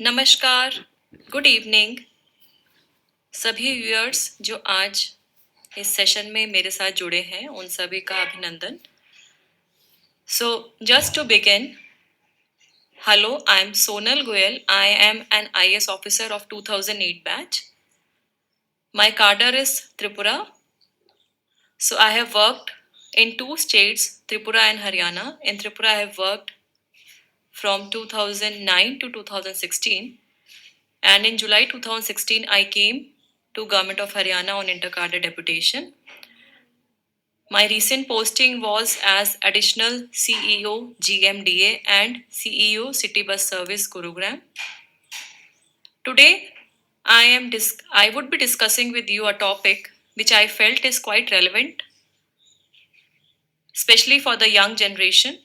नमस्कार, good evening सभी viewers जो आज इस सेशन में मेरे साथ जुड़े हैं उन सभी का अभिनंदन. So just to begin, hello, I am Sonal Goyal. I am an IS officer of 2008 batch. My cadre is Tripura. So I have worked in two states, Tripura and Haryana. In Tripura I have worked from 2009 to 2016. And in July 2016, I came to Government of Haryana on inter-cadre deputation. My recent posting was as additional CEO GMDA and CEO City Bus Service Gurugram. Today, I would be discussing with you a topic which I felt is quite relevant, especially for the young generation.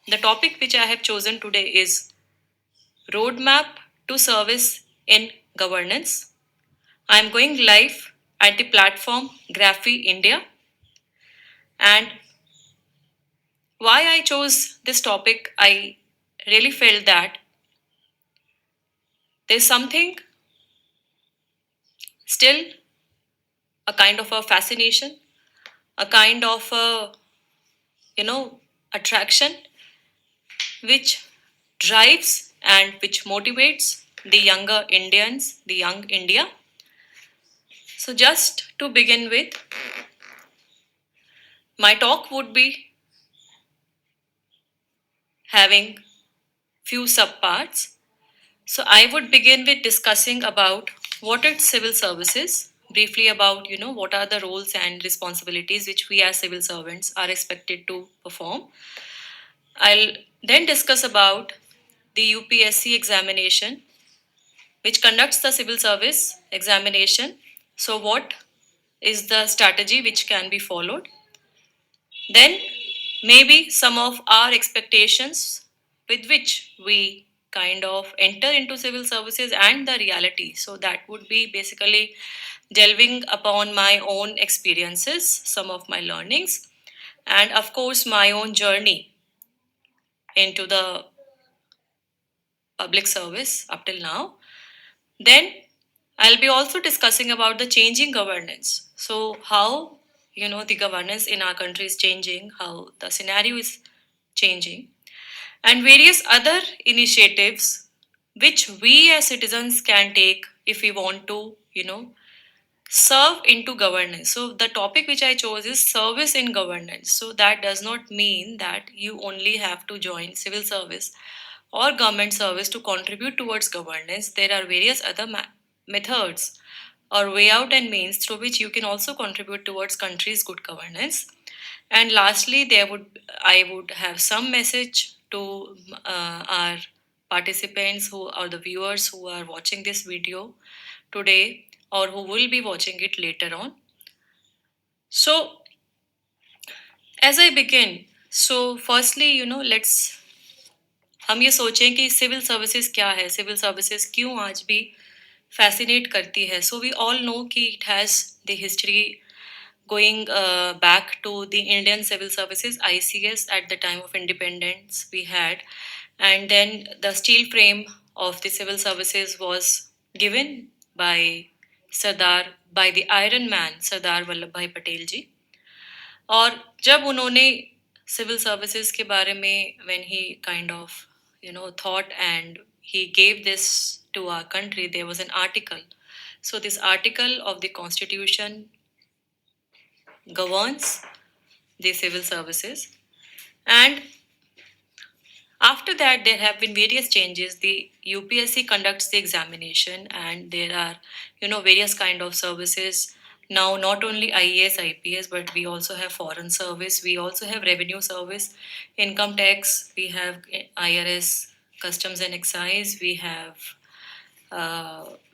The topic which I have chosen today is Roadmap to Service in Governance. I am going live at the platform Graphy India. And why I chose this topic, I really felt that there's something still a kind of a fascination, a kind of a, attraction which drives and which motivates the younger Indians, the young India. So just to begin with, my talk would be having few subparts. So I would begin with discussing about what is civil services, briefly about what are the roles and responsibilities which we as civil servants are expected to perform. I'll then discuss about the UPSC examination which conducts the civil service examination. So what is the strategy which can be followed? Then maybe some of our expectations with which we kind of enter into civil services and the reality. So that would be basically delving upon my own experiences, some of my learnings, and of course my own journey into the public service up till now. Then I'll be also discussing about the changing governance. So how the governance in our country is changing, how the scenario is changing, and various other initiatives which we as citizens can take if we want to, serve into governance. So the topic which I chose is service in governance. So that does not mean that you only have to join civil service or government service to contribute towards governance. There are various other methods or way out and means through which you can also contribute towards country's good governance. And lastly, I would have some message to our participants who are the viewers who are watching this video today or who will be watching it later on. So as I begin, so firstly, let's हम ये सोचें कि civil services क्या है, civil services क्यों आज भी fascinate करती है. सो वी ऑल नो कि it has the history going back to the Indian civil services ICS at the time of independence we had, and then the steel frame of the civil services was given by Sardar, by the Iron Man Sardar Vallabhbhai Patel ji. और जब उन्होंने civil services के बारे में when he kind of thought and he gave this to our country, there was an article. So this article of the constitution governs the civil services, and after that there have been various changes. The UPSC conducts the examination and there are various kind of services now, not only IAS IPS, but we also have foreign service, we also have revenue service, income tax, we have IRS, customs and excise, we have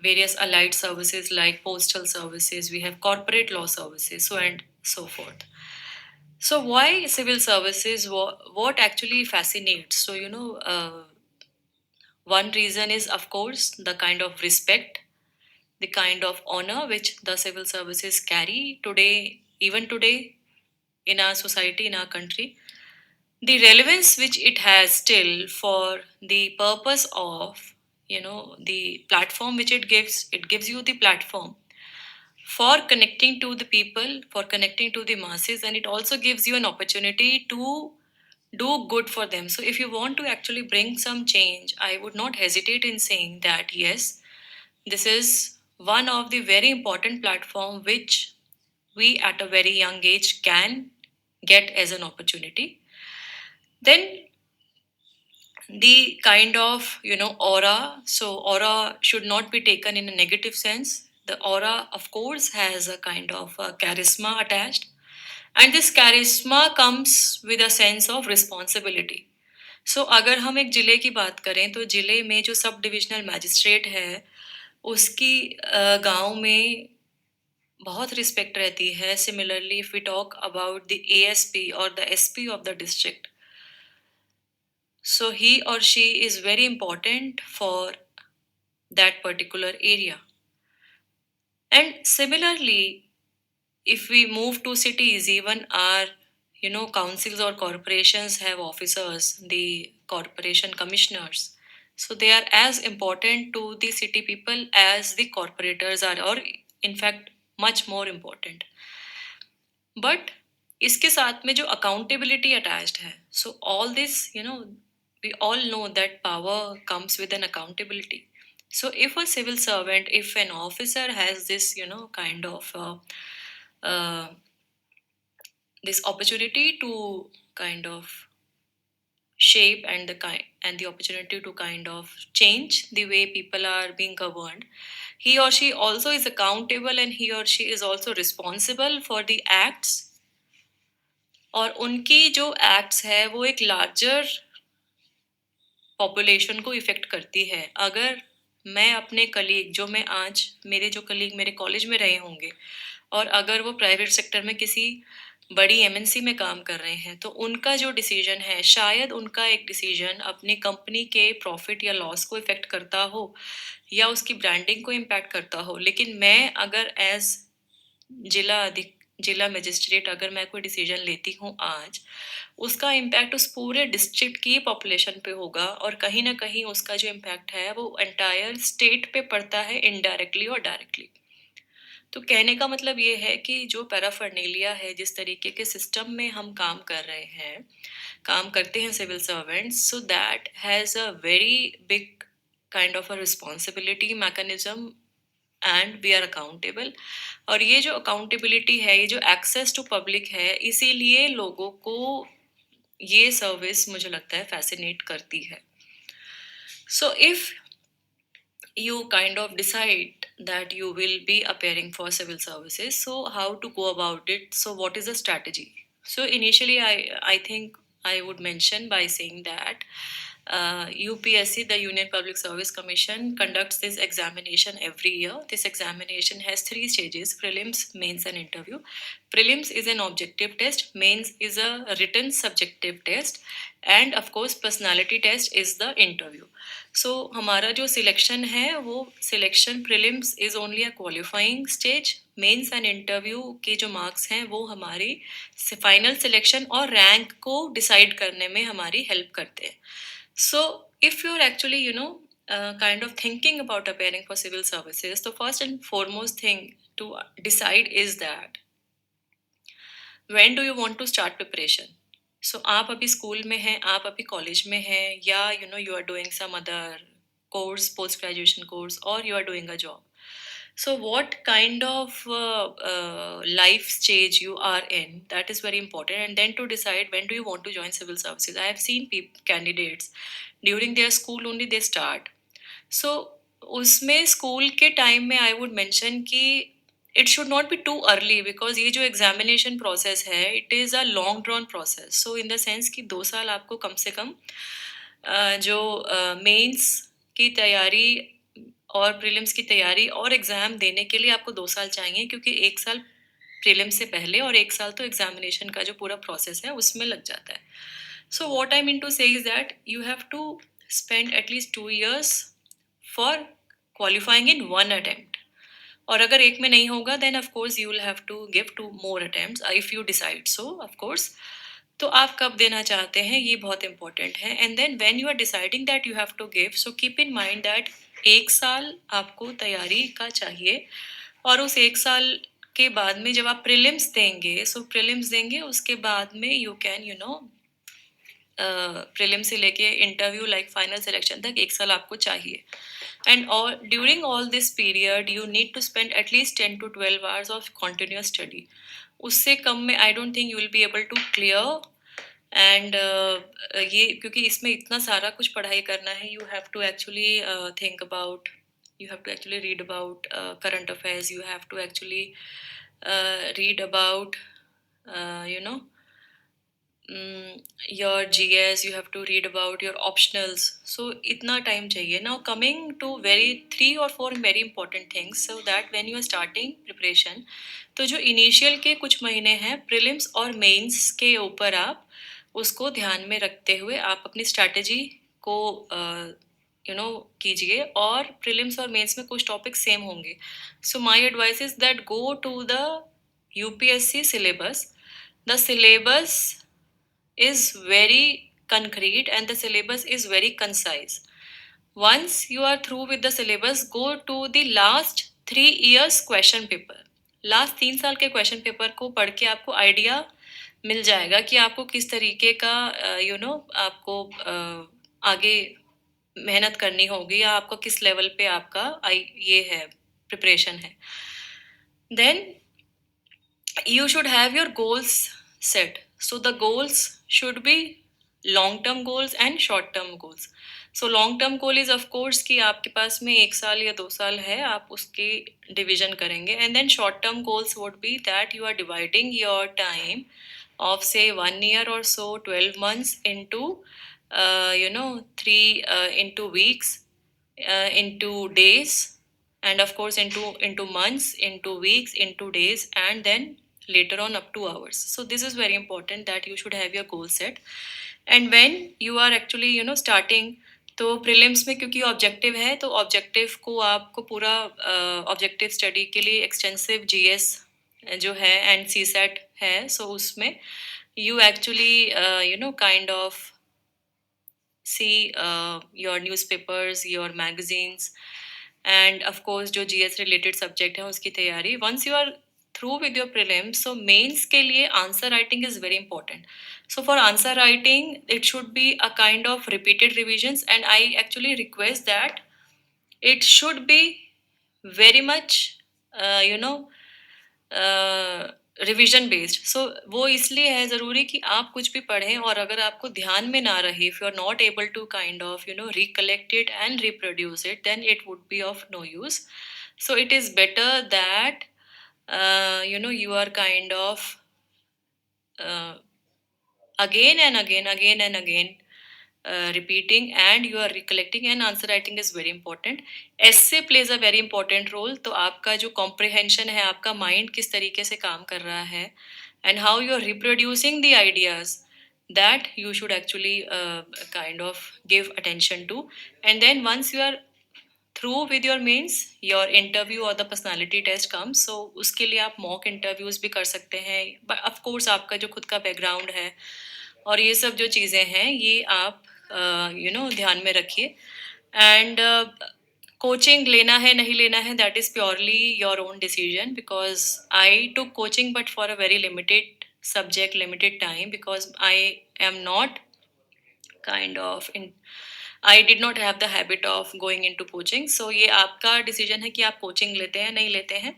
various allied services like postal services, we have corporate law services, so and so forth. So why civil services? What actually fascinates? So one reason is of course the kind of respect, the kind of honor which the civil services carry today, even today in our society, in our country. The relevance which it has still for the purpose of the platform which it gives you the platform for connecting to the people, for connecting to the masses, and it also gives you an opportunity to do good for them. So if you want to actually bring some change, I would not hesitate in saying that yes, this is one of the very important platform which we at a very young age can get as an opportunity. Then the kind of aura, so aura should not be taken in a negative sense. The aura of course has a kind of charisma attached, and this charisma comes with a sense of responsibility. सो अगर हम एक जिले की बात करें तो जिले में जो सब डिविजनल मैजिस्ट्रेट है उसकी गांव में बहुत रिस्पेक्ट रहती है. Similarly if we talk about the ASP और the SP of the district, so he or she is very important for that particular area. And similarly, if we move to cities, even our councils or corporations have officers, the corporation commissioners. So they are as important to the city people as the corporators are, or in fact much more important. But इसके साथ में जो accountability attached है, so all this we all know that power comes with an accountability. So if a civil servant, if an officer has this kind of uh, this opportunity to kind of shape and the opportunity to kind of change the way people are being governed, he or she also is accountable and he or she is also responsible for the acts. और उनकी जो acts है वो एक larger population को effect करती है. अगर मैं अपने कलीग, जो मैं आज मेरे जो कलीग मेरे कॉलेज में रहे होंगे और अगर वो प्राइवेट सेक्टर में किसी बड़ी एमएनसी में काम कर रहे हैं, तो उनका जो डिसीजन है, शायद उनका एक डिसीजन अपनी कंपनी के प्रॉफिट या लॉस को इफ़ेक्ट करता हो या उसकी ब्रांडिंग को इम्पैक्ट करता हो. लेकिन मैं अगर एज जिला मजिस्ट्रेट अगर मैं कोई डिसीजन लेती हूँ आज, उसका इम्पैक्ट उस पूरे डिस्ट्रिक्ट की पॉपुलेशन पे होगा और कहीं ना कहीं उसका जो इम्पैक्ट है वो एंटायर स्टेट पे पड़ता है, इनडायरेक्टली और डायरेक्टली. तो कहने का मतलब ये है कि जो पैराफर्नेलिया है, जिस तरीके के सिस्टम में हम काम कर रहे हैं, काम करते हैं civil servants, so that has a very big kind of a responsibility mechanism and we are accountable. और ये जो अकाउंटेबिलिटी है, ये जो एक्सेस टू पब्लिक है, इसीलिए लोगों को ये सर्विस मुझे लगता है फैसिनेट करती है. So if you kind of decide that you will be appearing for civil services, so how to go about it? So what is the strategy? So initially I think I would mention by saying that UPSC, the Union Public Service Commission, conducts this examination every year. This examination has 3 stages: prelims, mains, and interview. Prelims is an objective test, mains is a written subjective test, and of course, personality test is the interview. So, हमारा जो selection है वो selection prelims is only a qualifying stage. Mains and interview के जो marks हैं वो हमारी final selection और रैंक को डिसाइड करने में हमारी हेल्प करते हैं. So, if you're actually, kind of thinking about appearing for civil services, the first and foremost thing to decide is that when do you want to start preparation? So, आप अभी school में हैं, आप अभी college में हैं, या you are doing some other course, post graduation course, or you are doing a job. So, what kind of life stage you are in, that is very important. And then to decide when do you want to join civil services. I have seen candidates during their school only they start. So, उसमें school के time में I would mention कि it should not be too early, because ये जो examination process है it is a long drawn process. So in the sense कि 2 साल आपको कम से कम जो मेंस की तैयारी और प्रीलिम्स की तैयारी और एग्ज़ाम देने के लिए आपको 2 साल चाहिए, क्योंकि 1 साल प्रीलिम्स से पहले और 1 साल तो एग्जामिनेशन का जो पूरा प्रोसेस है उसमें लग जाता है. So what I mean to say is that you have to spend at least 2 years for qualifying in 1 attempt. और अगर एक में नहीं होगा then of course you will have to give 2 more attempts if you decide so, of course. तो आप कब देना चाहते हैं, ये बहुत इंपॉर्टेंट है. And then when you are deciding that you have to give, so keep in mind that 1 साल आपको तैयारी का चाहिए. और उस 1 साल के बाद में जब आप प्रीलिम्स देंगे, सो प्रीलिम्स देंगे उसके बाद में यू कैन प्रीलिम से लेके इंटरव्यू लाइक फाइनल सिलेक्शन तक 1 साल आपको चाहिए. And all during all this period you need to spend at least 10 to 12 hours of continuous study. उससे कम में I don't think you will be able to clear. एंड ये क्योंकि इसमें इतना सारा कुछ पढ़ाई करना है, you have to actually think about, you have to actually read about current affairs, you have to actually read about you know your GS, you have to read about your optionals. So itna time chahiye. Now coming to very 3 or 4 very important things, so that when you are starting preparation, तो जो initial के कुछ महीने हैं prelims और mains के ऊपर आप उसको ध्यान में रखते हुए आप अपनी स्ट्रैटेजी को कीजिए. और प्रीलिम्स और मेंस में कुछ टॉपिक सेम होंगे. So my advice is that go to the UPSC syllabus. The syllabus is very concrete and the syllabus is very concise. Once you are through with the syllabus, go to the last 3 years question paper. Last 3 साल के question paper को पढ़ के आपको idea मिल जाएगा कि आपको किस तरीके का आपको आगे मेहनत करनी होगी या आपको किस लेवल पे आपका ये है प्रिपरेशन है. Then you should have your goals set. So the goals should be long term goals and short term goals. So long term goal is of course कि आपके पास में 1 साल या 2 साल है, आप उसकी डिवीजन करेंगे. And then short term goals would be that you are dividing your time of say 1 year or so, 12 months into into weeks, into days, and of course into months, into weeks, into days, and then later on up to hours. So this is very important that you should have your goal set. And when you are actually starting, तो prelims में क्योंकि objective है तो objective को आपको पूरा objective study के लिए एक्सटेंसिव जीएस जो है एंड सीसेट है. सो उसमें you actually kind of see your newspapers, your magazines, and of course जो GS related subject है उसकी तैयारी. Once you are through with your prelims, so mains के लिए answer writing is very important. So for answer writing, it should be a kind of repeated revisions, and I actually request that it should be very much revision based. So वो इसलिए है ज़रूरी कि आप कुछ भी पढ़ें और अगर आपको ध्यान में ना रहे, if you are not able to kind of recollect it and reproduce it, then it would be of no use. So it is better that you are kind of again and again repeating, and you are recollecting, and answer writing is very important. Essay plays a very important role. तो आपका जो comprehension है, आपका mind किस तरीके से काम कर रहा है, and how you are reproducing the ideas, that you should actually kind of give attention to. And then once you are through with your mains, your interview or the personality test comes. So उसके लिए आप mock interviews भी कर सकते हैं. But of course आपका जो खुद का background है और ये सब जो चीज़ें हैं ये आप ध्यान में रखिए. एंड कोचिंग लेना है नहीं लेना है, that is purely your own decision, because I took coaching but for a very limited subject, limited time, because I am not kind of in I did not have the habit of going into coaching. So ये आपका decision है कि आप coaching लेते हैं नहीं लेते हैं.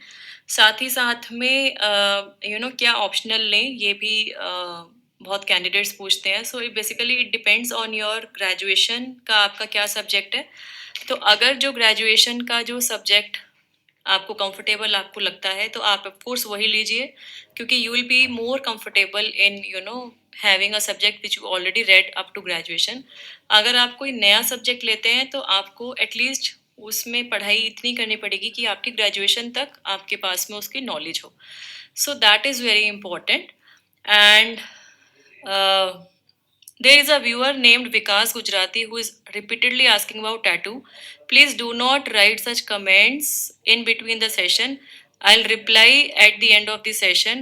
साथ ही साथ में क्या ऑप्शनल लें, ये भी बहुत कैंडिडेट्स पूछते हैं. So basically it depends on your graduation का आपका क्या सब्जेक्ट है. तो अगर जो ग्रेजुएशन का जो सब्जेक्ट आपको कंफर्टेबल आपको लगता है तो आप ऑफ कोर्स वही लीजिए, क्योंकि you will be more comfortable in having a subject which you already read up to graduation. अगर आप कोई नया सब्जेक्ट लेते हैं तो आपको एटलीस्ट उसमें पढ़ाई इतनी करनी पड़ेगी कि आपकी ग्रेजुएशन तक आपके पास में उसकी नॉलेज हो. So that is very important. And there is a viewer named Vikas Gujarati who is repeatedly asking about tattoo. Please do not write such comments in between the session. I'll reply at the end of the session.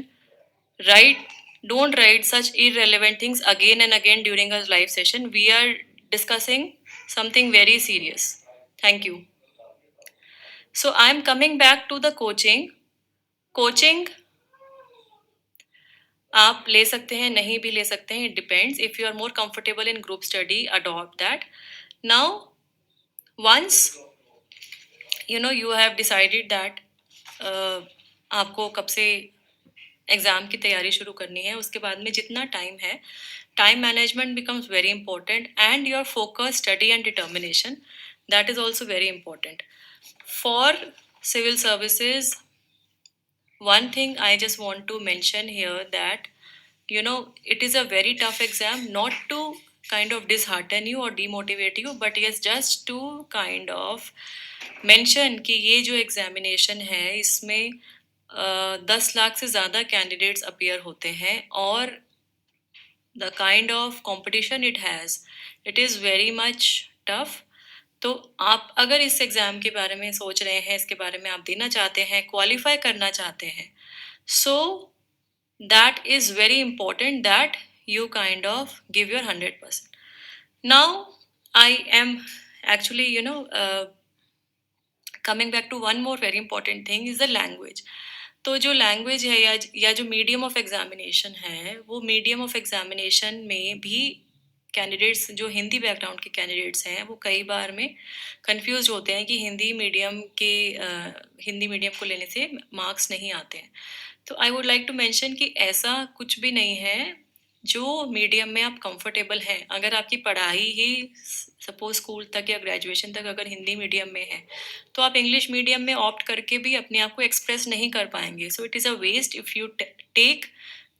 Write Don't write such irrelevant things again and again during a live session. We are discussing something very serious. Thank you. So I'm coming back to the coaching. Coaching आप ले सकते हैं, नहीं भी ले सकते हैं, it depends. If you are more comfortable in group study, adopt that. Now, once you have decided that आपको कब से एग्ज़ाम की तैयारी शुरू करनी है, उसके बाद में जितना टाइम है, time management becomes very important, and your focus, study and determination, that is also very important. For civil services, one thing I just want to mention here that it is a very tough exam, not to kind of dishearten you or demotivate you, but yes, just to kind of mention कि ये जो examination है इसमें 10 लाख से ज़्यादा candidates appear होते हैं, और the kind of competition it has, it is very much tough. तो आप अगर इस एग्ज़ाम के बारे में सोच रहे हैं, इसके बारे में आप देना चाहते हैं, क्वालिफाई करना चाहते हैं, सो that is very important that you kind of give your 100%. Now I am actually coming back to one more very important thing is the language. तो जो लैंग्वेज है या जो मीडियम ऑफ एग्जामिनेशन है, वो मीडियम ऑफ एग्जामिनेशन में भी candidates जो हिंदी बैकग्राउंड के कैंडिडेट्स हैं वो कई बार में कंफ्यूज होते हैं कि हिंदी मीडियम को लेने से मार्क्स नहीं आते हैं. तो I would like to mention कि ऐसा कुछ भी नहीं है. जो मीडियम में आप कंफर्टेबल हैं, अगर आपकी पढ़ाई ही सपोज स्कूल तक या ग्रेजुएशन तक अगर हिंदी मीडियम में है, तो आप इंग्लिश मीडियम में ऑप्ट करके भी अपने आप को एक्सप्रेस नहीं कर पाएंगे. So it is a waste if you take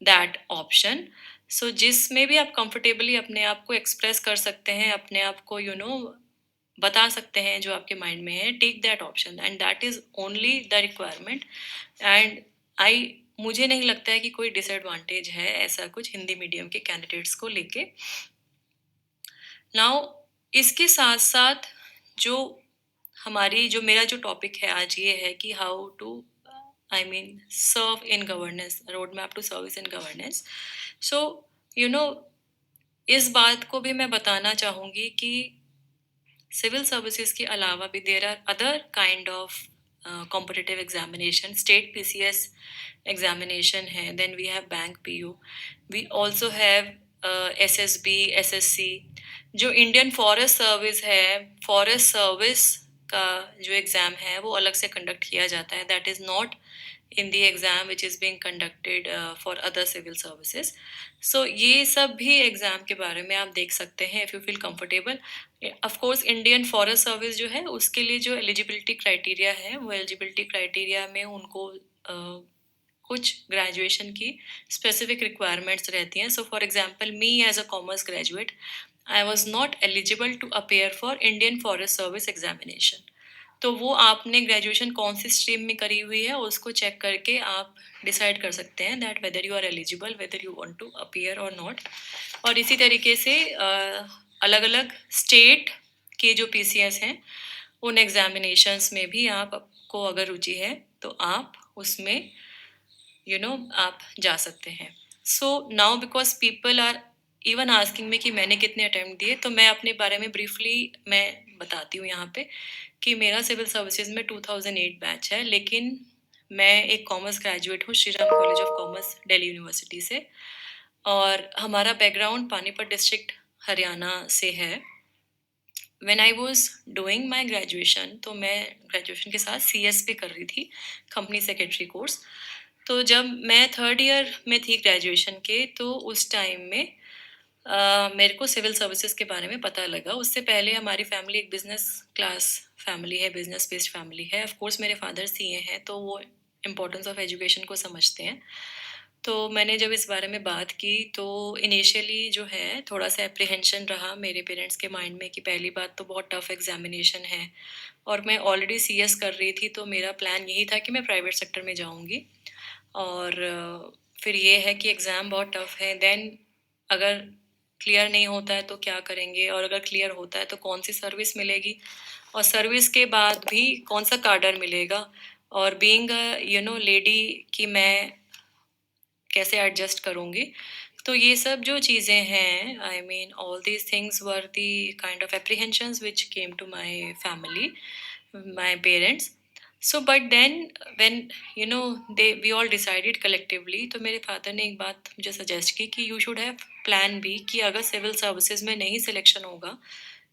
that option. So जिसमें भी आप कंफर्टेबली अपने आप को एक्सप्रेस कर सकते हैं, अपने आप को बता सकते हैं जो आपके माइंड में है, take that option, and that is only the requirement. एंड मुझे नहीं लगता है कि कोई डिसएडवांटेज है ऐसा कुछ हिंदी मीडियम के कैंडिडेट्स को लेके. नाउ इसके साथ साथ जो मेरा जो टॉपिक है आज ये है कि how to serve in governance, road map to service in governance. So इस बात को भी मैं बताना चाहूँगी कि सिविल सर्विसेज के अलावा भी there are other kind of competitive examination. State PCS examination है, then we have bank PU, we also have SSB, SSC. जो इंडियन फॉरेस्ट सर्विस है, फॉरेस्ट सर्विस का जो एग्ज़ाम है वो अलग से कंडक्ट किया जाता है. That is not in the exam which is being conducted for other civil services. So ये सब भी एग्ज़ाम के बारे में आप देख सकते हैं if you feel comfortable. Of course Indian forest service जो है उसके लिए जो एलिजिबिलिटी क्राइटेरिया है, वो एलिजिबिलिटी क्राइटेरिया में उनको कुछ ग्रेजुएशन की स्पेसिफिक रिक्वायरमेंट्स रहती हैं. So for example me as a commerce graduate, I was not eligible to appear for Indian forest service examination. तो वो आपने ग्रेजुएशन कौन सी स्ट्रीम में करी हुई है उसको चेक करके आप डिसाइड कर सकते हैं that whether you are eligible, whether you want to appear or not. और इसी तरीके से अलग अलग स्टेट के जो PCS हैं उन एग्जामिनेशंस में भी आपको अगर रुचि है तो आप उसमें आप जा सकते हैं. So now because people are even asking me कि मैंने कितने अटैम्प्ट दिए, तो मैं अपने बारे में ब्रीफली मैं बताती हूँ यहाँ पे कि मेरा सिविल सर्विसेज में 2008 बैच है, लेकिन मैं एक कॉमर्स ग्रेजुएट हूँ Shri Ram college of commerce Delhi university से, और हमारा बैकग्राउंड पानीपत डिस्ट्रिक्ट हरियाणा से है. When I was doing my graduation, तो मैं ग्रेजुएशन के साथ CS भी कर रही थी, कंपनी सेक्रेटरी कोर्स. तो जब मैं थर्ड ईयर में थी ग्रेजुएशन के, तो उस टाइम में मेरे को सिविल सर्विसेज के बारे में पता लगा. उससे पहले हमारी फैमिली एक बिजनेस क्लास फैमिली है, बिजनेस बेस्ड फैमिली है. ऑफ कोर्स मेरे फादर CA हैं, तो वो इम्पोर्टेंस ऑफ एजुकेशन को समझते हैं. तो मैंने जब इस बारे में बात की तो इनिशियली जो है थोड़ा सा एप्रीहेंशन रहा मेरे पेरेंट्स के माइंड में कि पहली बात तो बहुत टफ एग्जामिनेशन है, और मैं ऑलरेडी CS कर रही थी, तो मेरा प्लान यही था कि मैं प्राइवेट सेक्टर में जाऊँगी. और फिर ये है कि एग्ज़ाम बहुत टफ है, देन अगर क्लियर नहीं होता है तो क्या करेंगे, और अगर क्लियर होता है तो कौन सी सर्विस मिलेगी, और सर्विस के बाद भी कौन सा कार्डर मिलेगा. और बीइंग लेडी कि मैं कैसे एडजस्ट करूँगी। तो ये सब जो चीज़ें हैं, I mean all these things were the kind of apprehensions which came to my family, my parents. So but then when they we all decided collectively, तो मेरे फादर ने एक बात मुझे सजेस्ट की कि you should have plan B, कि अगर सिविल सर्विसेज में नहीं सिलेक्शन होगा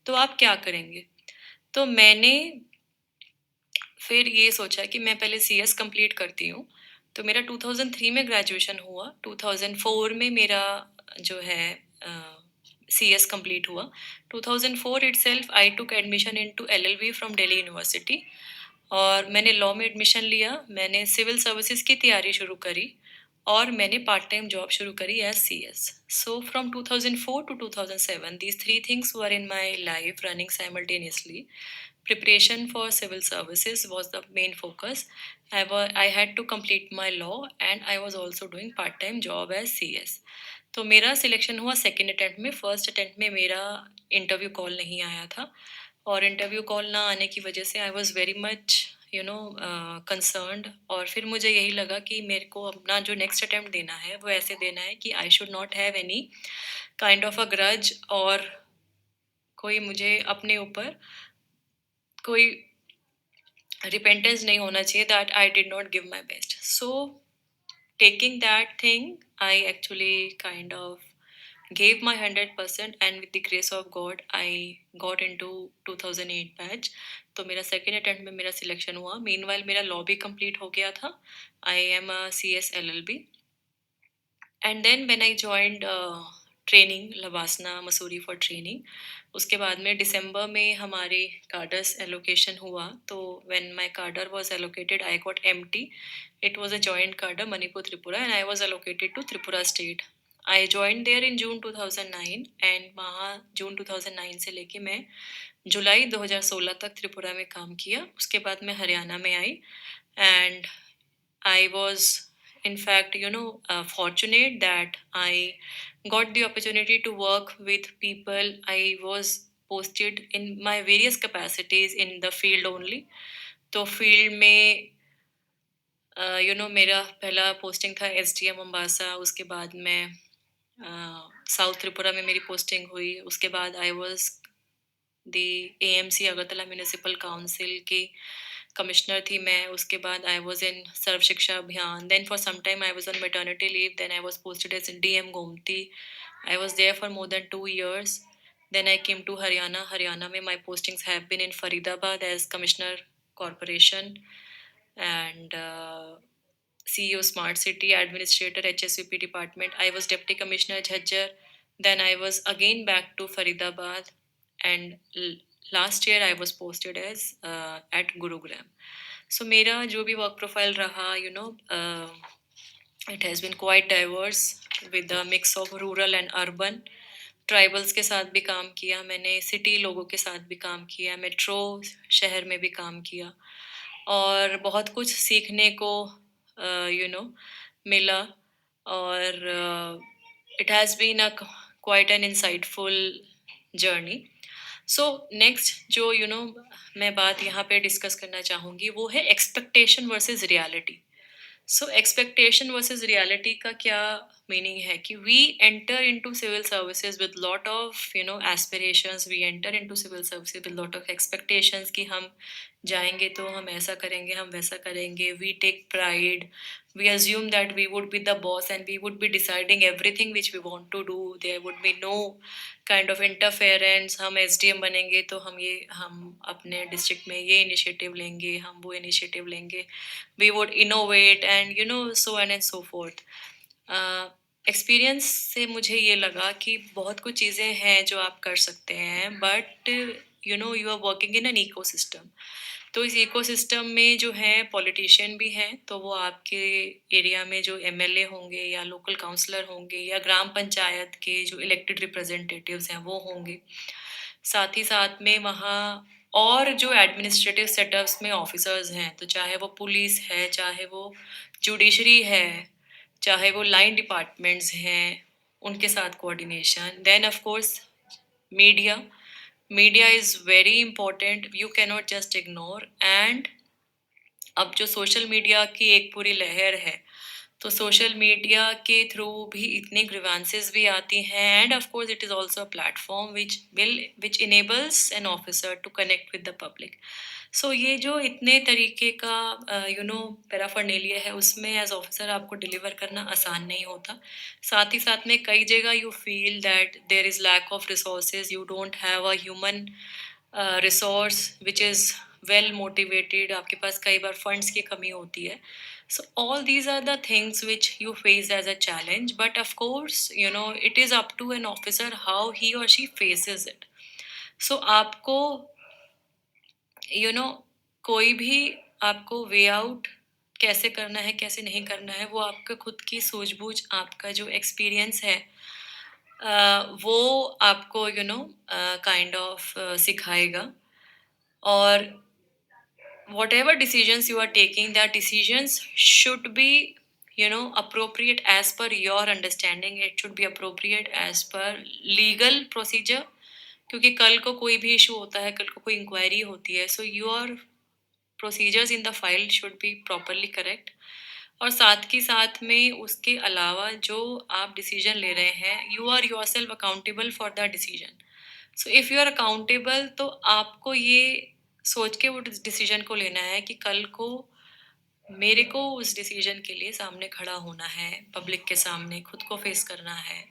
तो आप क्या करेंगे। तो मैंने फिर ये सोचा कि मैं पहले सीएस कंप्लीट करती हूँ। तो मेरा 2003 में ग्रेजुएशन हुआ, 2004 में मेरा जो है सीएस कंप्लीट हुआ। 2004 itself I took admission into LLB from Delhi university, और मैंने लॉ में एडमिशन लिया। मैंने सिविल सर्विसेज की तैयारी शुरू करी और मैंने पार्ट टाइम जॉब शुरू करी as CS. So from 2004 to 2007, these three things were in my life running simultaneously. Preparation for civil services was the main focus. I had to complete my law and I was also doing part time job as CS. तो मेरा selection हुआ second attempt में। First attempt में मेरा interview call नहीं आया था, और इंटरव्यू कॉल ना आने की वजह से I was very much concerned. और फिर मुझे यही लगा कि मेरे को अपना जो नेक्स्ट अटेम्प्ट देना है वो ऐसे देना है कि I should not have any kind of a grudge, और कोई मुझे अपने ऊपर कोई रिपेंटेंस नहीं होना चाहिए that I did not give my best. So taking that thing, I actually kind of gave my 100%, and with the grace of God, I got into 2008 batch. तो मेरा सेकेंड अटेम्प्ट में मेरा सिलेक्शन हुआ। Meanwhile मेरा law भी complete हो गया था। I am a CS LLB। And then when I joined training लवासना मसूरी फॉर ट्रेनिंग, उसके बाद में दिसंबर में हमारे कार्डर्स एलोकेशन हुआ। तो when my cadre was allocated I got empty. It was a joint cadre Manipur Tripura and I was allocated to Tripura state. I joined there in June 2009, and वहाँ June 2009 से लेके मैं जुलाई 2016 तक त्रिपुरा में काम किया। उसके बाद मैं हरियाणा में आई, and I was, in fact, fortunate that I got the opportunity to work with people. I was posted in my various capacities in the field only. तो फील्ड में मेरा पहला पोस्टिंग था SDM अम्बासा। उसके बाद मैं साउथ त्रिपुरा में मेरी पोस्टिंग हुई। उसके बाद I was the AMC Agartala municipal council की कमिश्नर थी मैं। उसके बाद I was in Sarva Shiksha Abhiyan. Then for some time I was on maternity leave. Then I was posted as DM Gomati. I was there for more than 2 years। Then I came to Haryana. Haryana में my postings have been in Faridabad as commissioner corporation and CEO Smart City, Administrator HSVP Department. I was Deputy Commissioner Jhajjar. Then I was again back to Faridabad, and last year I was posted as at Gurugram. So मेरा जो भी work profile रहा, it has been quite diverse with a mix of rural and urban. Tribals के साथ भी काम किया मैंने, सिटी लोगों के साथ भी काम किया, मेट्रो शहर में भी काम किया, और बहुत कुछ सीखने को मिला। और it has been a quite an insightful journey. So next जो मैं बात यहाँ पे डिस्कस करना चाहूँगी वो है expectation versus reality. So expectation versus reality का क्या मीनिंग है कि we enter into civil services with lot of aspirations. We enter into civil services with lot of expectations कि हम जाएंगे तो हम ऐसा करेंगे, हम वैसा करेंगे। We take pride, we assume that we would be the boss and we would be deciding everything which we want to do. There would be no kind of interference। हम SDM बनेंगे तो हम अपने डिस्ट्रिक्ट में ये initiative लेंगे, हम वो इनिशिएटिव लेंगे। we would innovate and so on and so forth। Experience से मुझे ये लगा कि बहुत कुछ चीज़ें हैं जो आप कर सकते हैं, but you are working in an ecosystem. तो इस इकोसिस्टम में जो है पॉलिटिशियन भी हैं, तो वो आपके एरिया में जो MLA होंगे या लोकल काउंसलर होंगे या ग्राम पंचायत के जो इलेक्टेड रिप्रेजेंटेटिव्स हैं वो होंगे। साथ ही साथ में वहाँ और जो एडमिनिस्ट्रेटिव सेटअप्स में ऑफिसर्स हैं, तो चाहे वो पुलिस है, चाहे वो जुडिशरी है, चाहे वो लाइन डिपार्टमेंट्स हैं, उनके साथ coordination. Then of course media. Media is very important, you cannot just ignore. And अब जो सोशल मीडिया की एक पूरी लहर है, तो सोशल मीडिया के थ्रू भी इतने ग्रीवेंसेस भी आती हैं, and of course it is also a platform which enables an officer to connect with the public. So ये जो इतने तरीके का पैराफर्नेलिया है, उसमें एज ऑफिसर आपको डिलीवर करना आसान नहीं होता। साथ ही साथ में कई जगह you feel that there is lack of resources, you don't have a human resource which is well motivated, आपके पास कई बार फंड्स की कमी होती है। So all these are the things which you face as a challenge, but of course, it is up to an officer how he or she faces it. So आपको you know कोई भी आपको way out कैसे करना है, कैसे नहीं करना है, वो आपका खुद की सूझबूझ, आपका जो एक्सपीरियंस है, वो आपको काइंड ऑफ सिखाएगा। और whatever decisions you are taking, that decisions should be appropriate as per your understanding, it should be appropriate as per legal procedure। क्योंकि कल को कोई भी इशू होता है, कल को कोई इंक्वायरी होती है, so your procedures in the file should be properly correct. और साथ के साथ में उसके अलावा जो आप डिसीजन ले रहे हैं, you are yourself accountable for the decision. So if you are accountable, तो आपको ये सोच के वो डिसीजन को लेना है कि कल को मेरे को उस डिसीजन के लिए सामने खड़ा होना है, पब्लिक के सामने खुद को फेस करना है।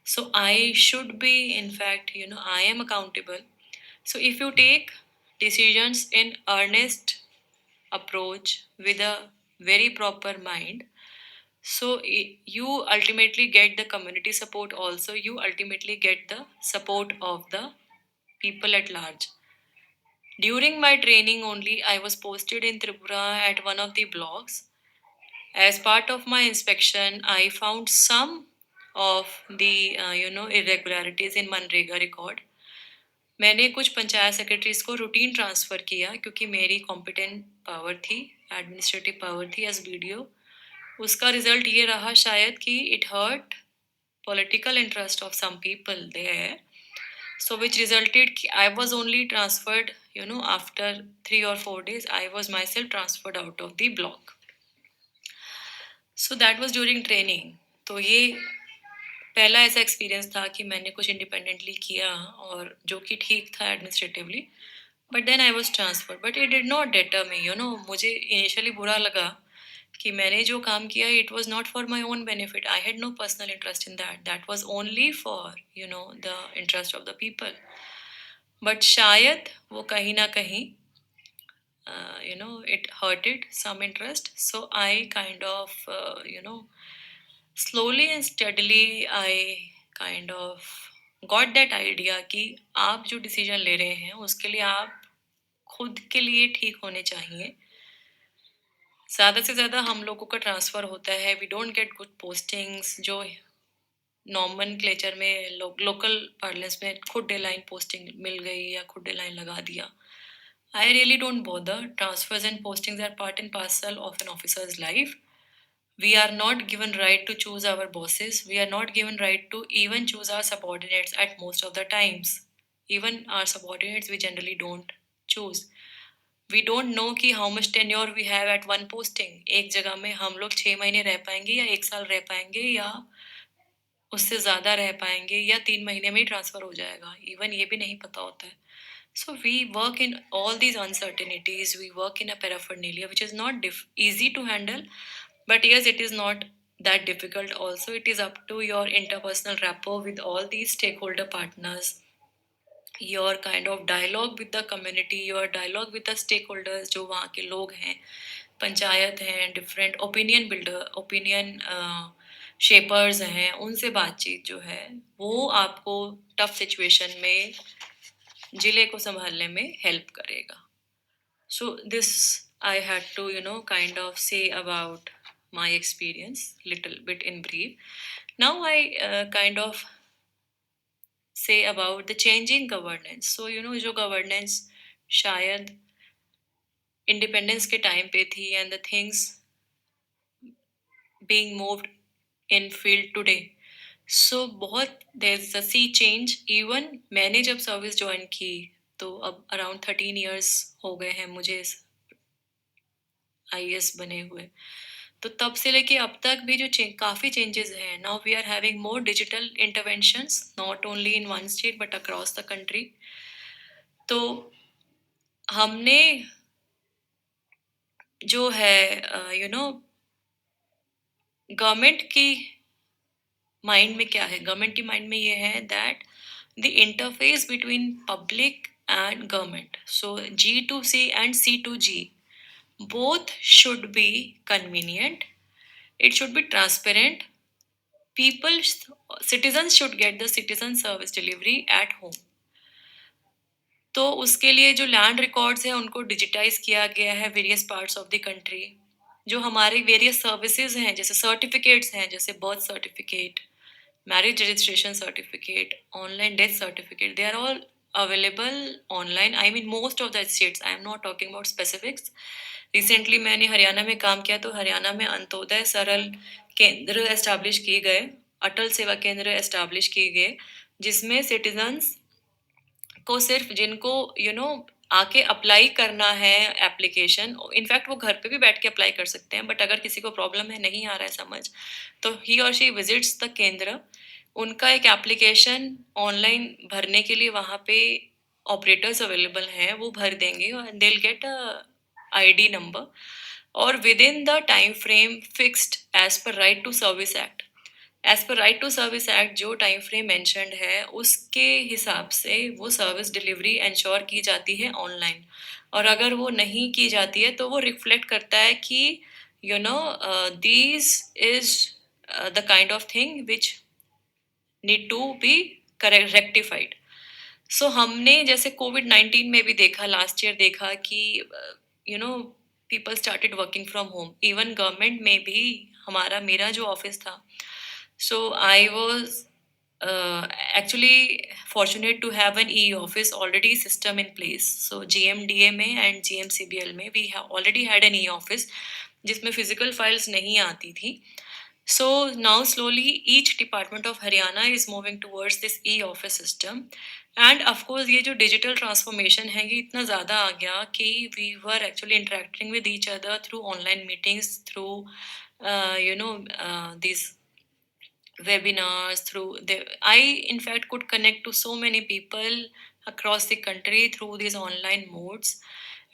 So I should be, in fact I am accountable. So if you take decisions in earnest approach with a very proper mind, so you ultimately get the community support, also you ultimately get the support of the people at large. During my training only, I was posted in Tripura at one of the blocks. As part of my inspection, I found some of the irregularities in Manrega record. मैंने कुछ panchayat secretaries को routine transfer किया क्योंकि मेरी competent power थी, administrative power थी as BDO. उसका result ये रहा शायद कि it hurt political interest of some people there, so which resulted I was only transferred after 3 or 4 days I was myself transferred out of the block. So that was during training. तो ये पहला ऐसा experience था कि मैंने कुछ independently किया और जो कि ठीक था administratively, but then I was transferred, but it did not deter me. मुझे इनिशियली बुरा लगा कि मैंने जो काम किया, it was not for my own benefit, I had no personal interest in that, that was only for the interest of the people. But शायद वो कहीं ना कहीं it hurted some interest, so I kind of slowly and steadily I kind of got that idea कि आप जो decision ले रहे हैं उसके लिए आप खुद के लिए ठीक होने चाहिए। ज़्यादा से ज़्यादा हम लोगों का ट्रांसफ़र होता है, we don't get good postings, जो नॉमेनक्लेचर में लोकल पार्लेंस में खुद लाइन पोस्टिंग मिल गई या खुद लाइन लगा दिया। I really don't bother. Transfers and postings are part and parcel of an officer's life. We are not given right to choose our bosses. We are not given right to even choose our subordinates at most of the times. Even our subordinates we generally don't choose. We don't know कि how much tenure we have at one posting. एक जगह में हम लोग 6 महीने रह पाएंगे या 1 साल रह पाएंगे या उससे ज़्यादा रह पाएंगे या 3 महीने में ही ट्रांसफ़र हो जाएगा, इवन ये भी नहीं पता होता है। So we work in all these uncertainties, we work in a paraphernalia which is not easy to handle, but yes, it is not that difficult also. It is up to your interpersonal rapport with all these stakeholder partners, your kind of dialogue with the community, your dialogue with the stakeholders जो वहाँ के लोग हैं, पंचायत हैं, different opinion builder, opinion shapers हैं, उनसे बातचीत जो है वो आपको टफ सिचुएशन में जिले को संभालने में हेल्प करेगा। So this I had to kind of say about my experience little bit in brief. Now I kind of say about the changing governance. So जो गवर्नेंस शायद इंडिपेंडेंस के टाइम पे थी and the things being moved in field today, so बहुत there is a sea change. Even मैंने जब service join की तो अब अराउंड 13 इयर्स हो गए हैं मुझे IAS बने हुए। तो तब से लेके अब तक भी जो काफ़ी चेंजेस हैं, now we are having more digital interventions not only in one state but across the country. तो हमने जो है गवर्नमेंट की माइंड में क्या है, गवर्नमेंट की माइंड में ये है that the interface between public and government, so G2C and C2G both should be convenient, it should be transparent, people citizens should get the citizen service delivery at home। तो उसके लिए जो land records हैं उनको digitise किया गया है various parts of the country. जो हमारे वेरियस सर्विसेज हैं, जैसे सर्टिफिकेट्स हैं, जैसे birth certificate, marriage registration certificate, online death certificate, they are all available online. I mean most of the states, I am not talking about specifics. Recently मैंने हरियाणा में काम किया, तो हरियाणा में अंत्योदय सरल केंद्र एस्टैब्लिश किए गए, अटल सेवा केंद्र एस्टैब्लिश किए गए, जिसमें सिटीजन्स को सिर्फ जिनको आके अप्लाई करना है एप्लीकेशन, इनफैक्ट वो घर पे भी बैठ के अप्लाई कर सकते हैं, बट अगर किसी को प्रॉब्लम है, नहीं आ रहा है समझ, तो ही और शी विजिट्स द केंद्र। उनका एक एप्लीकेशन ऑनलाइन भरने के लिए वहाँ पे ऑपरेटर्स अवेलेबल हैं, वो भर देंगे और they will get a ID number, और within the time frame fixed as per right to service act, as per right to service act जो टाइम फ्रेम मैंशनड है उसके हिसाब से वो सर्विस डिलीवरी इंश्योर की जाती है ऑनलाइन। और अगर वो नहीं की जाती है तो वो रिफ्लेक्ट करता है कि these is the kind of thing which need to be correct rectified. So हमने जैसे कोविड-19 में भी देखा, लास्ट ईयर देखा कि you know people started working from home, even government में भी। हमारा मेरा जो ऑफिस था, so I was actually fortunate to have an e-office already system in place. So GMDA में and GMCBL में we have already had an e-office जिसमें physical files नहीं आती थी। So now slowly each department of Haryana is moving towards this e-office system. And of course ये जो digital transformation है ये इतना ज़्यादा आ गया कि we were actually interacting with each other through online meetings, through these webinars, through the I in fact could connect to so many people across the country through these online modes.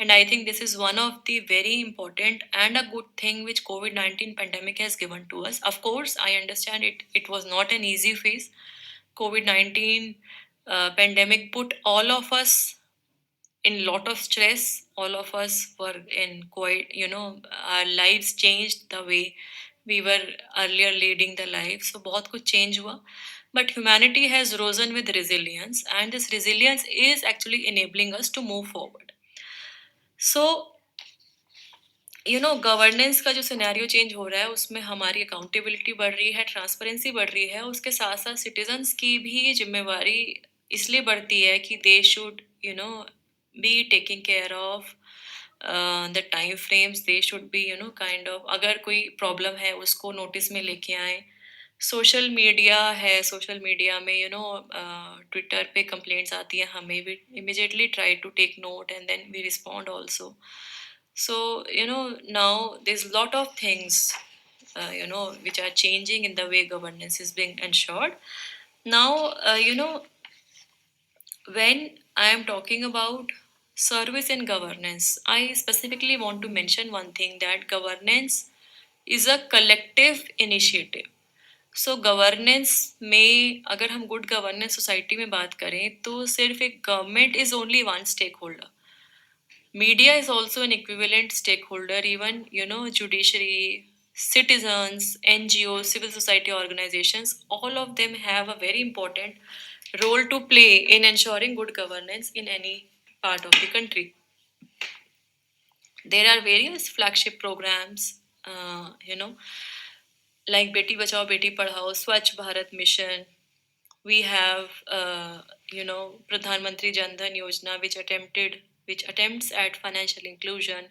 And I think this is one of the very important and a good thing which COVID-19 pandemic has given to us. Of course I understand it was not an easy phase. COVID-19 pandemic put all of us in lot of stress. All of us were in quite, our lives changed the way we were earlier leading the life. So बहुत कुछ change हुआ, but humanity has risen with resilience, and this resilience is actually enabling us to move forward. So governance का जो scenario change हो रहा है उसमें हमारी अकाउंटेबिलिटी बढ़ रही है, ट्रांसपेरेंसी बढ़ रही है, उसके साथ साथ सिटीजन्स की भी जिम्मेवारी इसलिए बढ़ती है कि they should be taking care of the time frames, they should be kind of, अगर कोई प्रॉब्लम है उसको नोटिस में लेके आए। सोशल मीडिया है, सोशल मीडिया में ट्विटर पे कंप्लेंट्स आती हैं, हमें भी immediately try to take note and then we respond also. So now there's a lot of things which are changing in the way governance is being ensured. Now when I am talking about service and governance, I specifically want to mention one thing, that governance is a collective initiative. So governance में अगर हम good governance society में बात करें तो सिर्फ एक government is only one stakeholder, media is also an equivalent stakeholder, even judiciary, citizens, NGOs, civil society organizations, all of them have a very important role to play in ensuring good governance in any part of the country. There are various flagship programs, like Beti Bachao Beti Padhao, Swachh Bharat Mission. We have Pradhan Mantri Jan Dhan Yojana, which attempts at financial inclusion,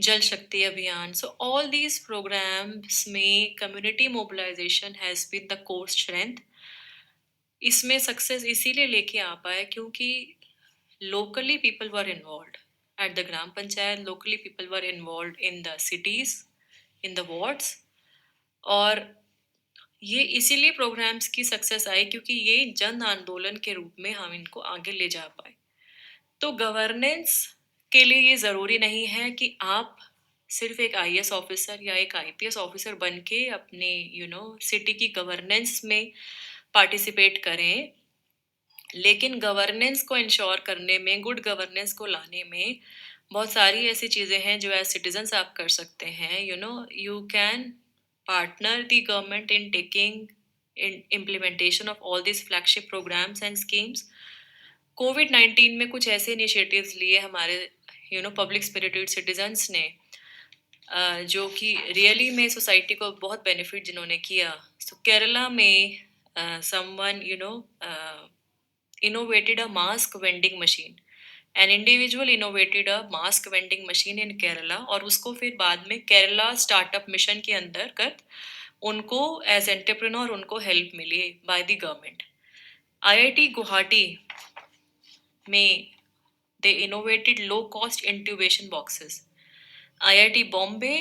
Jal Shakti Abhiyan. So all these programs में community mobilization has been the core strength. इसमें success इसीलिए लेके आ पाए क्योंकि locally people were involved at the gram panchayat, locally people were involved in the cities, in the wards. और ये इसीलिए programmes की सक्सेस आई क्योंकि ये जन आंदोलन के रूप में हम इनको आगे ले जा पाए। तो गवर्नेंस के लिए ये ज़रूरी नहीं है कि आप सिर्फ एक आईएएस ऑफिसर या एक आईपीएस ऑफिसर बन के अपने सिटी की गवर्नेंस में पार्टिसिपेट करें, लेकिन गवर्नेंस को इंश्योर करने में, गुड गवर्नेंस को लाने में बहुत सारी ऐसी चीज़ें हैं जो एज सिटीजन्स आप कर सकते हैं। You can partner the government in taking in implementation of all these flagship programs and schemes. कोविड-19 में कुछ ऐसे इनिशिएटिव्स लिए हमारे पब्लिक स्पिरिटेड सिटीजन्स ने, जो कि रियली में सोसाइटी को बहुत बेनिफिट जिन्होंने किया। सो केरला में someone innovated a mask vending machine. An individual innovated a mask vending machine in Kerala, और उसको फिर बाद में केरला स्टार्टअप मिशन के अंतर्गत उनको एज एंटरप्रेन्योर उनको हेल्प मिली by the government. IIT Guwahati में they innovated low cost intubation boxes. IIT Bombay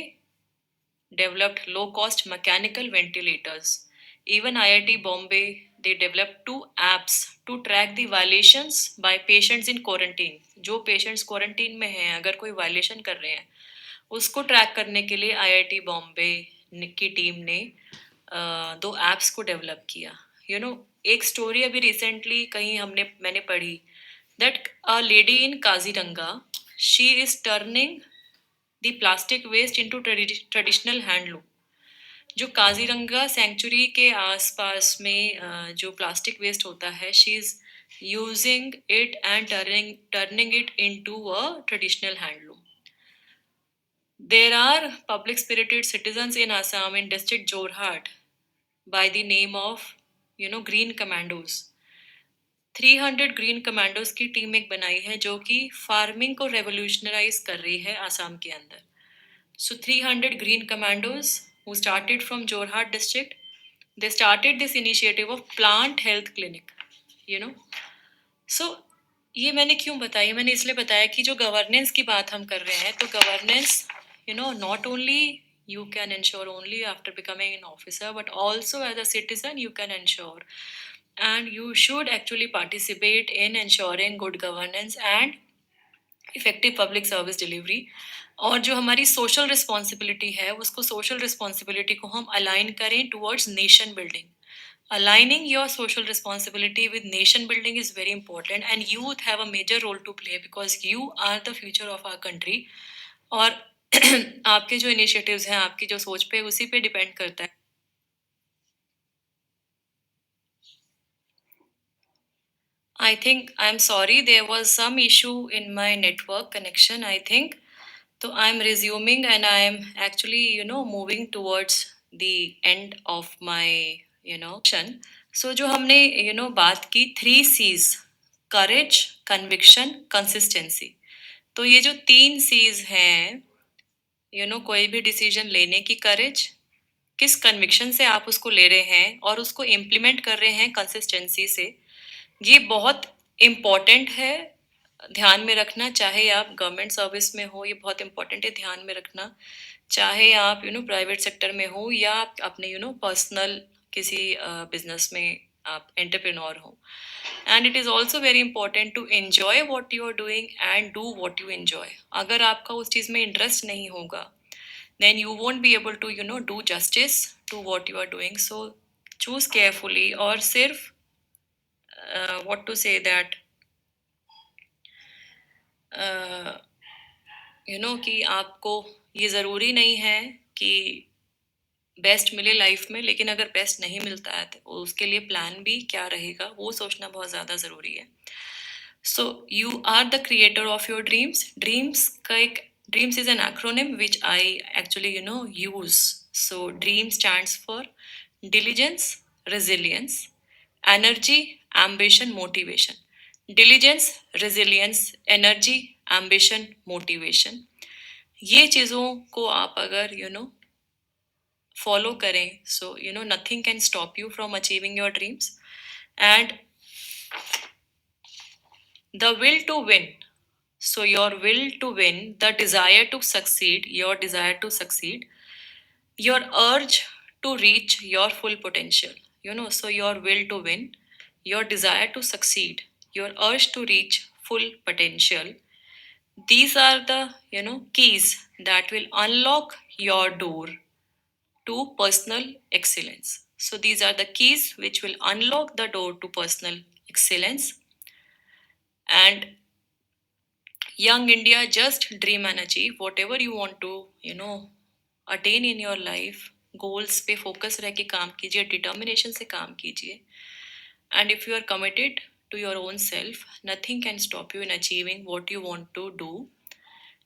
developed low cost mechanical ventilators. Even IIT Bombay, they developed two apps to track the violations by patients in quarantine. जो patients quarantine में हैं, अगर कोई violation कर रहे हैं, उसको track करने के लिए IIT बॉम्बे की टीम ने दो apps को develop किया। एक story अभी recently कहीं मैंने पढ़ी that a lady in Kaziranga, she is turning the plastic waste into traditional handloom। जो काजीरंगा सेंचुरी के आसपास में जो प्लास्टिक वेस्ट होता है, she is using it and turning it into a traditional handloom. There are public spirited citizens in Assam in district Jorhat by the name of green commandos. 300 green commandos की team एक बनाई है जो कि फार्मिंग को revolutionise कर रही है आसाम के अंदर। So 300 Green Commandos who started from Jorhat district, they started this initiative of plant health clinic, you know. So ये मैंने क्यों बताया? मैंने इसलिए बताया कि जो गवर्नेंस की बात हम कर रहे हैं, तो governance not only you can ensure only after becoming an officer, but also as a citizen you can ensure, and you should actually participate in ensuring good governance and effective public service delivery. और जो हमारी social responsibility है, उसको social responsibility को हम align करें towards nation building. Aligning your social responsibility with nation building is very important, and youth have a major role to play because you are the future of our country. और आपके जो initiatives हैं, आपकी जो सोच पे, उसी पे डिपेंड करता है। I think I'm sorry, there was some issue in my network connection, I think. So I'm resuming and I'm actually, moving towards the end of my, session. So जो हमने, बात की 3 C's, courage, conviction, consistency. तो ये जो 3 C's हैं, कोई भी डिसीजन लेने की करेज, किस कन्विक्शन से आप उसको ले रहे हैं और उसको इम्प्लीमेंट कर रहे हैं कंसिस्टेंसी से, ये बहुत इम्पॉर्टेंट है ध्यान में रखना। चाहे आप गवर्नमेंट सर्विस में हो, ये बहुत इम्पॉर्टेंट है ध्यान में रखना। चाहे आप प्राइवेट सेक्टर में हो या आप अपने पर्सनल किसी बिजनेस में आप एंटरप्रेन्योर हो। And it is also very important to enjoy what you are doing and do what you enjoy. अगर आपका उस चीज़ में इंटरेस्ट नहीं होगा, then you won't be able to do justice to what you are doing. So choose carefully, और सिर्फ what to say that कि आपको ये ज़रूरी नहीं है कि बेस्ट मिले लाइफ में, लेकिन अगर बेस्ट नहीं मिलता है तो उसके लिए प्लान भी क्या रहेगा वो सोचना बहुत ज़्यादा ज़रूरी है। So you are the creator of your dreams. Dreams का एक dreams is an acronym which I actually use. So dream stands for diligence, resilience, energy, ambition, motivation. Diligence, resilience, energy, ambition, motivation. ये चीज़ों को आप अगर follow करें, so nothing can stop you from achieving your dreams. And the will to win, so your will to win, the desire to succeed, your desire to succeed, your urge to reach your full potential, so your will to win, your desire to succeed, your urge to reach full potential, these are the keys that will unlock your door to personal excellence. So these are the keys which will unlock the door to personal excellence. And young India, just dream and achieve whatever you want to attain in your life. Goals पे focus रह के काम कीजिए, determination से काम कीजिए. And if you are committed to your own self, nothing can stop you in achieving what you want to do.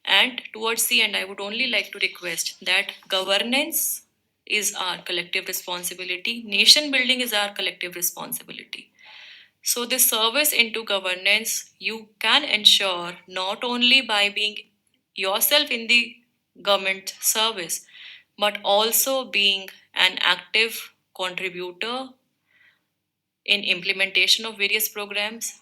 And towards the end, I would only like to request that governance is our collective responsibility, nation building is our collective responsibility. So, this service into governance you can ensure not only by being yourself in the government service, but also being an active contributor in implementation of various programs,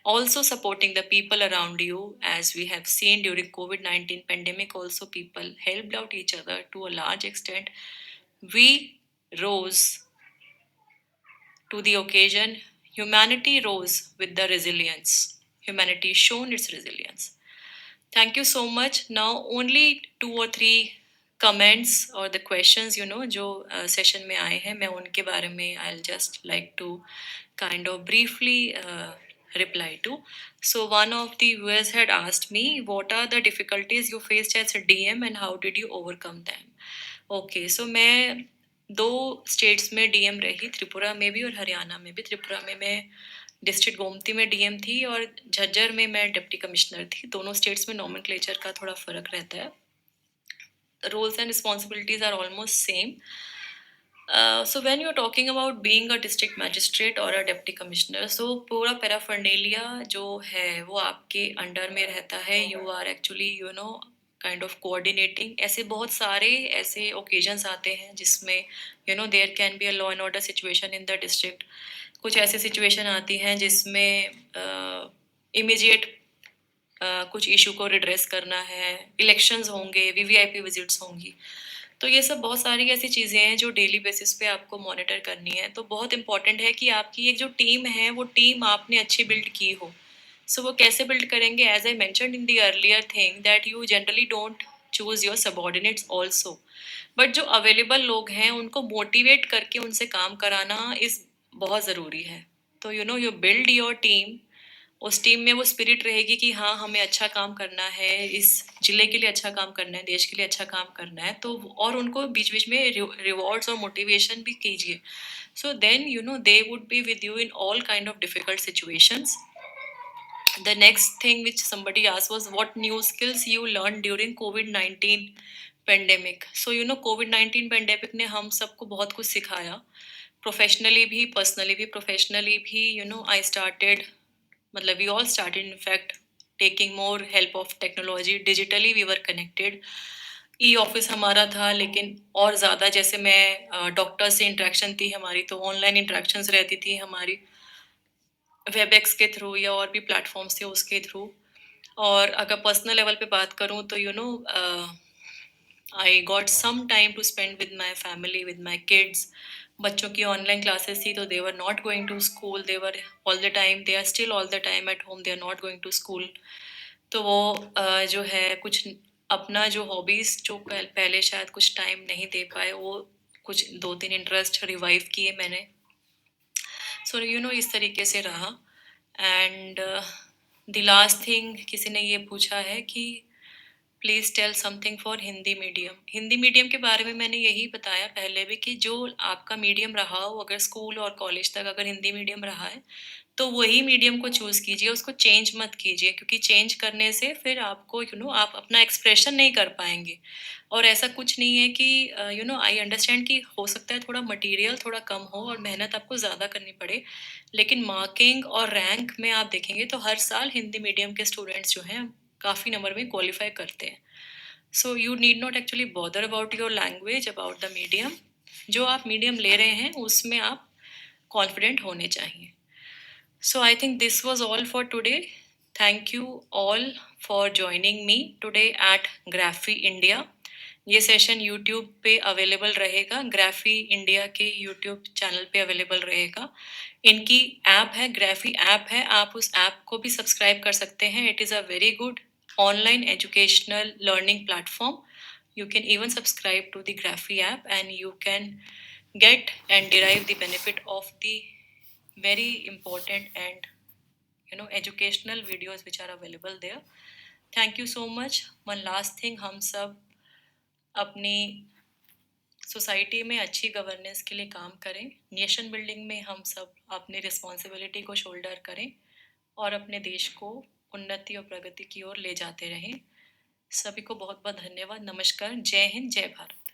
also supporting the people around you. As we have seen during COVID-19 pandemic, also people helped out each other to a large extent. We rose to the occasion. Humanity rose with the resilience. Humanity shown its resilience. Thank you so much. Now only two or three comments or the questions जो session में आए हैं, मैं उनके बारे में I'll just like to kind of briefly reply to. So one of the viewers had asked me, what are the difficulties you faced as a DM and how did you overcome them? Okay, so मैं दो states में DM रही, त्रिपुरा में भी और हरियाणा में भी. त्रिपुरा में मैं डिस्ट्रिक्ट गोमती में डीएम थी और झज्जर में मैं डिप्टी कमिश्नर थी. दोनों स्टेट्स में नॉमेनक्लेचर का थोड़ा फर्क रहता है. Roles and responsibilities are almost same. So when you're talking about being a district magistrate or a deputy commissioner, so पूरा पैराफर्नेलिया जो है वो आपके अंडर में रहता है. You are actually kind of coordinating. ऐसे बहुत सारे ऐसे occasions आते हैं जिसमें there can be a law and order situation in the district. कुछ ऐसे situation आती हैं जिसमें immediate कुछ इशू को रिड्रेस करना है, इलेक्शंस होंगे, वीवीआईपी विजिट्स होंगी. तो ये सब बहुत सारी ऐसी चीज़ें हैं जो डेली बेसिस पे आपको मॉनिटर करनी है. तो बहुत इंपॉर्टेंट है कि आपकी एक जो टीम है वो टीम आपने अच्छी बिल्ड की हो. सो वो कैसे बिल्ड करेंगे? As I mentioned in the earlier thing that you generally don't choose your subordinates also, but जो अवेलेबल लोग हैं उनको मोटिवेट करके उनसे काम कराना इज़ बहुत ज़रूरी है. तो यू बिल्ड योर टीम. उस टीम में वो स्पिरिट रहेगी कि हाँ हमें अच्छा काम करना है, इस जिले के लिए अच्छा काम करना है, देश के लिए अच्छा काम करना है. तो और उनको बीच बीच में रिवॉर्ड्स और मोटिवेशन भी कीजिए. So then they would be with you in all kind of difficult situations. The next thing which somebody asked was what new skills you learned during COVID-19 pandemic. So COVID-19 pandemic ने हम सबको बहुत कुछ सिखाया, professionally भी, personally भी. Professionally भी I started, मतलब we all started in fact taking more help of technology. Digitally we were connected. E office हमारा था, लेकिन और ज़्यादा जैसे मैं डॉक्टर से इंटरेक्शन थी हमारी, तो ऑनलाइन इंटरेक्शंस रहती थी हमारी वेबएक्स के थ्रू या और भी प्लेटफॉर्म्स थे उसके थ्रू. और अगर पर्सनल लेवल पे बात करूँ तो I got some time to spend with my family, with my kids. बच्चों की ऑनलाइन क्लासेस थी तो they were not going to school, they were all the time, they are still all the time at home, they are not going to school. तो वो जो है कुछ अपना जो हॉबीज़ जो पहले शायद कुछ टाइम नहीं दे पाए, वो कुछ 2-3 इंटरेस्ट रिवाइव किए मैंने. सो इस तरीके से रहा. एंड द लास्ट थिंग किसी ने ये पूछा है कि please tell something for Hindi medium. Hindi medium के बारे में मैंने यही बताया पहले भी कि जो आपका मीडियम रहा हो, अगर स्कूल और कॉलेज तक अगर हिंदी मीडियम रहा है तो वही मीडियम को चूज़ कीजिए, उसको चेंज मत कीजिए, क्योंकि चेंज करने से फिर आपको आप अपना एक्सप्रेशन नहीं कर पाएंगे. और ऐसा कुछ नहीं है कि आई अंडरस्टैंड कि हो सकता है थोड़ा मटेरियल थोड़ा कम हो और मेहनत आपको ज़्यादा करनी पड़े, लेकिन मार्किंग और रैंक में आप देखेंगे तो हर साल हिंदी मीडियम के स्टूडेंट्स जो हैं काफ़ी नंबर में क्वालिफाई करते हैं. So you need not actually bother about your language, about the medium. जो आप मीडियम ले रहे हैं उसमें आप कॉन्फिडेंट होने चाहिए. So I think this was all for today. Thank you all for joining me today at Graphy India. ये सेशन यूट्यूब पे अवेलेबल रहेगा, ग्राफी इंडिया के यूट्यूब चैनल पे अवेलेबल रहेगा। इनकी ऐप है, ग्राफी ऐप है, आप उस ऐप को भी सब्सक्राइब कर सकते हैं। It is a very good online educational learning platform. You can even subscribe to the Graphy app and you can get and derive the benefit of the very important and educational videos which are available there. Thank you so much. One last thing, हम सब अपनी society में अच्छी governance के लिए काम करें, nation building में हम सब अपनी रिस्पॉन्सिबिलिटी को शोल्डर करें और अपने देश को उन्नति और प्रगति की ओर ले जाते रहें। सभी को बहुत बहुत धन्यवाद। नमस्कार। जय हिंद, जय भारत।